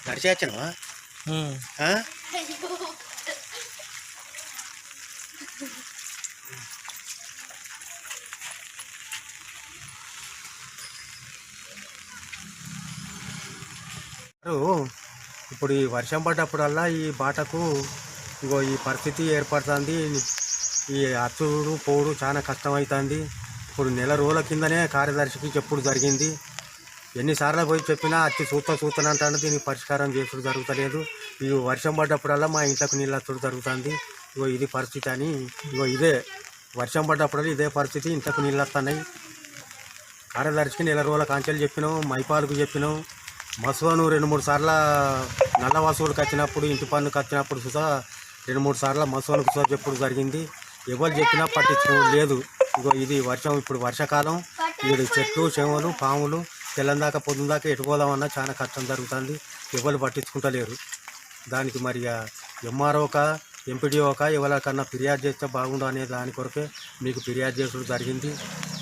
నడిచి వచ్చినావా? ఇప్పుడు ఈ వర్షం పడ్డప్పుడల్లా ఈ బాటకు ఇంకో ఈ పరిస్థితి ఏర్పడుతుంది. ఈ అచ్చుడు పోడు చాలా కష్టమవుతుంది. ఇప్పుడు నెల రోజుల కిందనే కార్యదర్శికి చెప్పుడు జరిగింది. ఎన్నిసార్లు పోయి చెప్పినా అచ్చి చూస్తానంటాను. దీనికి పరిష్కారం చేసుడు జరుగుతలేదు. ఈ వర్షం పడ్డప్పుడల్లా మా ఇంట్లోకి నీళ్ళు వచ్చుడు జరుగుతుంది. ఇగో ఇది పరిస్థితి అని ఇదే వర్షం పడ్డప్పుడల్లా ఇదే పరిస్థితి. ఇంట్లోకి నీళ్ళు వస్తున్నాయి. కార్యదర్శికి నెల రోజుల కాంచెలు చెప్పినాం, మైపాలకు చెప్పినాం. మసువను 2-3 సార్లు నల్ల వసూలుకి వచ్చినప్పుడు, ఇంటి పన్నుకి వచ్చినప్పుడు సుధా 2-3 సార్లు మసువనుకు సుధా చెప్పుడు జరిగింది. ఎవరు చెప్పినా పట్టించుకోవడం లేదు. ఇగో ఇది వర్షం, ఇప్పుడు వర్షాకాలం. వీడు చెట్లు చేమలు పాములు తెల్లందాకా పొద్దుందాకా ఎటుపోదామన్నా చాలా కష్టం జరుగుతుంది. ఎవరు పట్టించుకుంటలేరు. దానికి మరి ఎంఆర్ఓక ఎంపీడీఓక ఎవరికన్నా ఫిర్యాదు చేస్తే బాగుండు అనే దాని కొరకే మీకు ఫిర్యాదు చేసుడు జరిగింది.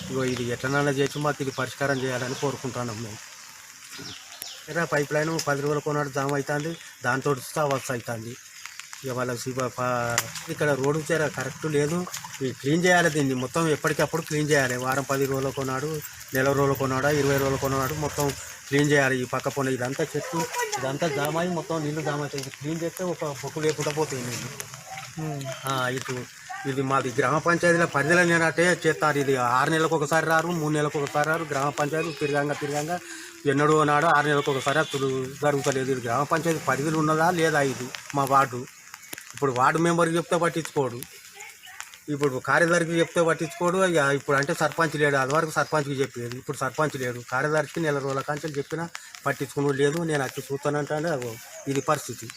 ఇగో ఇది ఎట్లనైనా చేసి మాకు ఇది పరిష్కారం చేయాలని కోరుకుంటున్నాం మేము. పైప్ లైన్ 10 రోజుల కొన్నాడు జామ్ అవుతుంది. దాంతో అవస్థ అవుతుంది. ఇక వాళ్ళకి ఇక్కడ రోడ్డు చేర కరెక్ట్ లేదు. క్లీన్ చేయాలి. దీన్ని మొత్తం ఎప్పటికప్పుడు క్లీన్ చేయాలి. వారం 10 రోజులు కొన్నాడు, నెల రోజులు కొన్నాడా, 20 రోజులు కొన్నాడు, మొత్తం క్లీన్ చేయాలి. ఈ పక్క పొన్న ఇదంతా చెట్టు ఇదంతా జామ్ అయ్యి మొత్తం నీళ్ళు జామ్ అవుతాయి. క్లీన్ చేస్తే ఒక పొక్కు లేకుండా పోతాయి నీళ్ళు. ఇది మాది గ్రామ పంచాయతీల పరిధిలో నేనట్టే చేస్తారు. ఇది 6 నెలలకు ఒకసారి రారు, 3 నెలలకు ఒకసారి రారు. గ్రామ పంచాయతీ తిరగంగా ఎన్నడూ నాడు 6 నెలలకు ఒకసారి అప్పుడు జరుగుతలేదు. ఇది గ్రామ పంచాయతీ పరిధిలో ఉన్నదా లేదా? ఇది మా వార్డు. ఇప్పుడు వార్డు మెంబర్కి చెప్తే పట్టించుకోడు, ఇప్పుడు కార్యదర్శికి చెప్తే పట్టించుకోడు. ఇప్పుడు అంటే సర్పంచ్ లేడు. అది వరకు సర్పంచ్కి చెప్పేది, ఇప్పుడు సర్పంచ్ లేడు. కార్యదర్శికి నెల రోజుల కాంచెలు చెప్పినా పట్టించుకుని లేదు. నేను వచ్చి చూస్తానంటే ఇది పరిస్థితి.